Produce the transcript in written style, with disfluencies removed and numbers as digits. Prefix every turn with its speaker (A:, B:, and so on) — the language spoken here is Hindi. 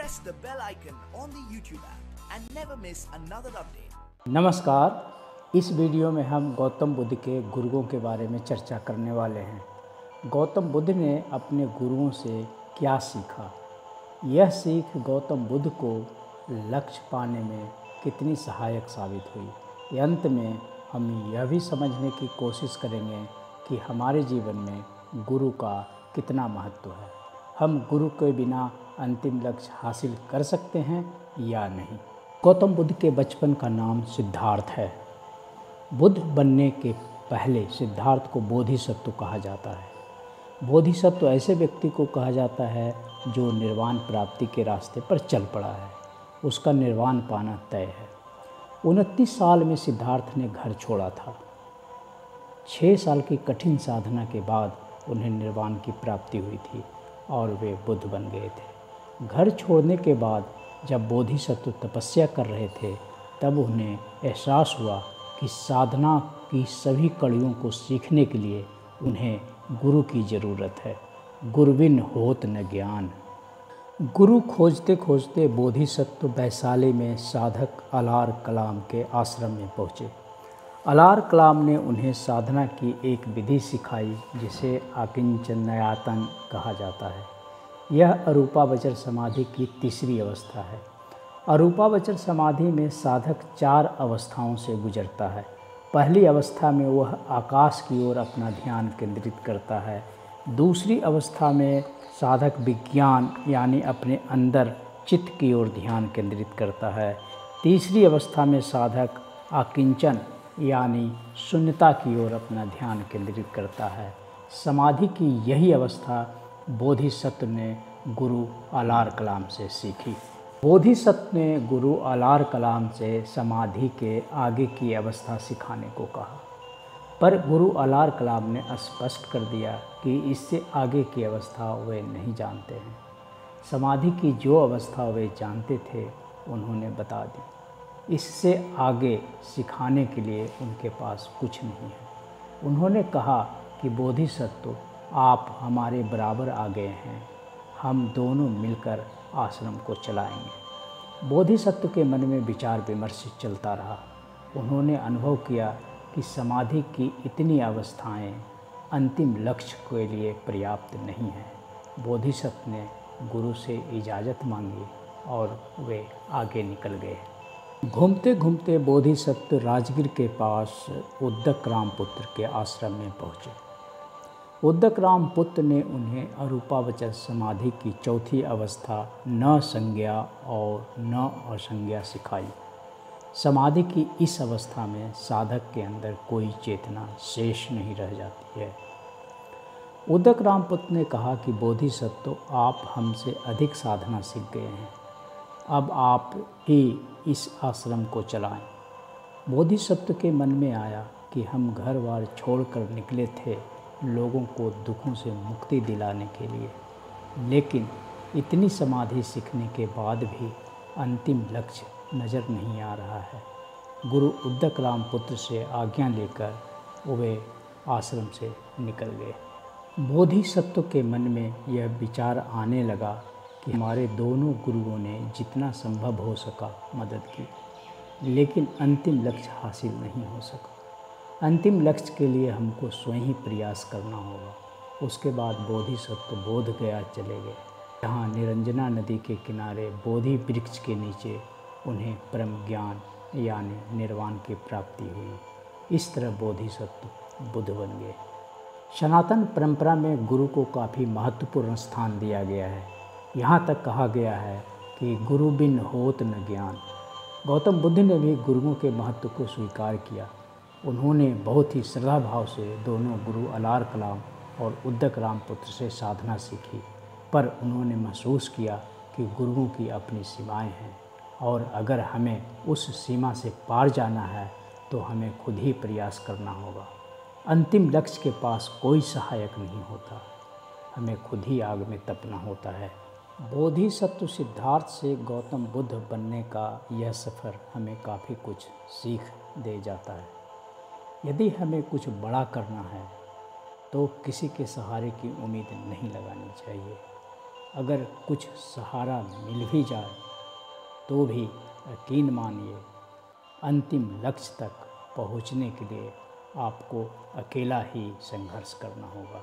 A: press the bell icon on the YouTube app and never miss another update.
B: नमस्कार। इस वीडियो में हम गौतम बुद्ध के गुरुओं के बारे में चर्चा करने वाले हैं। गौतम बुद्ध ने अपने गुरुओं से क्या सीखा? यह सीख गौतम बुद्ध को लक्ष्य पाने में कितनी सहायक साबित हुई? अंत में हम यह भी समझने की कोशिश करेंगे कि हमारे जीवन में गुरु का कितना महत्व है। हम गुरु के बिना अंतिम लक्ष्य हासिल कर सकते हैं या नहीं? गौतम बुद्ध के बचपन का नाम सिद्धार्थ है। बुद्ध बनने के पहले सिद्धार्थ को बोधिसत्व कहा जाता है। बोधिसत्व ऐसे व्यक्ति को कहा जाता है जो निर्वाण प्राप्ति के रास्ते पर चल पड़ा है, उसका निर्वाण पाना तय है। 29 साल में सिद्धार्थ ने घर छोड़ा था। 6 साल की कठिन साधना के बाद उन्हें निर्वाण की प्राप्ति हुई थी और वे बुद्ध बन गए थे। घर छोड़ने के बाद जब बोधिसत्व तपस्या कर रहे थे तब उन्हें एहसास हुआ कि साधना की सभी कड़ियों को सीखने के लिए उन्हें गुरु की ज़रूरत है। गुरुबिन होत न ज्ञान। गुरु खोजते खोजते बोधिसत्व वैशाली में साधक अलार कलाम के आश्रम में पहुँचे। अलार कलाम ने उन्हें साधना की एक विधि सिखाई जिसे आकिंचनयातन कहा जाता है। यह अरूपावचर समाधि की तीसरी अवस्था है। अरूपावचर समाधि में साधक 4 अवस्थाओं से गुजरता है। पहली अवस्था में वह आकाश की ओर अपना ध्यान केंद्रित करता है। दूसरी अवस्था में साधक विज्ञान यानी अपने अंदर चित्त की ओर ध्यान केंद्रित करता है। तीसरी अवस्था में साधक आकिंचन यानी शून्यता की ओर अपना ध्यान केंद्रित करता है। समाधि की यही अवस्था बोधिसत्व ने गुरु अलार कलाम से सीखी। बोधिसत्व ने गुरु अलार कलाम से समाधि के आगे की अवस्था सिखाने को कहा, पर गुरु अलार कलाम ने स्पष्ट कर दिया कि इससे आगे की अवस्था वे नहीं जानते हैं। समाधि की जो अवस्था वे जानते थे उन्होंने बता दी। इससे आगे सिखाने के लिए उनके पास कुछ नहीं है। उन्होंने कहा कि बोधिसत्व आप हमारे बराबर आ गए हैं, हम दोनों मिलकर आश्रम को चलाएंगे। बोधिसत्व के मन में विचार विमर्श चलता रहा। उन्होंने अनुभव किया कि समाधि की इतनी अवस्थाएं अंतिम लक्ष्य के लिए पर्याप्त नहीं हैं। बोधिसत्व ने गुरु से इजाज़त मांगी और वे आगे निकल गए। घूमते घूमते बोधिसत्व राजगीर के पास उद्दक रामपुत्र के आश्रम में पहुँचे। उद्दक रामपुत्र ने उन्हें अरूपावचर समाधि की चौथी अवस्था न संज्ञा और न असंज्ञा सिखाई। समाधि की इस अवस्था में साधक के अंदर कोई चेतना शेष नहीं रह जाती है। उद्दक रामपुत्र ने कहा कि बोधिसत्व आप हमसे अधिक साधना सीख गए हैं, अब आप ही इस आश्रम को चलाएं। बोधिसत्व के मन में आया कि हम घर बार छोड़कर निकले थे लोगों को दुखों से मुक्ति दिलाने के लिए, लेकिन इतनी समाधि सीखने के बाद भी अंतिम लक्ष्य नज़र नहीं आ रहा है। गुरु उद्दक रामपुत्र से आज्ञा लेकर वे आश्रम से निकल गए। बोधिसत्व के मन में यह विचार आने लगा कि हमारे दोनों गुरुओं ने जितना संभव हो सका मदद की, लेकिन अंतिम लक्ष्य हासिल नहीं हो सका। अंतिम लक्ष्य के लिए हमको स्वयं ही प्रयास करना होगा। उसके बाद बोधिसत्व बोध गया चले गए, जहाँ निरंजना नदी के किनारे बोधि वृक्ष के नीचे उन्हें परम ज्ञान यानी निर्वाण की प्राप्ति हुई। इस तरह बोधिसत्व बुद्ध बन गए। सनातन परंपरा में गुरु को काफ़ी महत्वपूर्ण स्थान दिया गया है। यहाँ तक कहा गया है कि गुरु बिन होत न ज्ञान। गौतम बुद्ध ने भी गुरुओं के महत्व को स्वीकार किया। उन्होंने बहुत ही श्रद्धा भाव से दोनों गुरु अलार कलाम और उद्दक रामपुत्र से साधना सीखी, पर उन्होंने महसूस किया कि गुरुओं की अपनी सीमाएं हैं और अगर हमें उस सीमा से पार जाना है तो हमें खुद ही प्रयास करना होगा। अंतिम लक्ष्य के पास कोई सहायक नहीं होता, हमें खुद ही आग में तपना होता है। बोधिसत्व सिद्धार्थ से गौतम बुद्ध बनने का यह सफ़र हमें काफ़ी कुछ सीख दे जाता है। यदि हमें कुछ बड़ा करना है तो किसी के सहारे की उम्मीद नहीं लगानी चाहिए। अगर कुछ सहारा मिल भी जाए तो भी यकीन मानिए अंतिम लक्ष्य तक पहुंचने के लिए आपको अकेला ही संघर्ष करना होगा।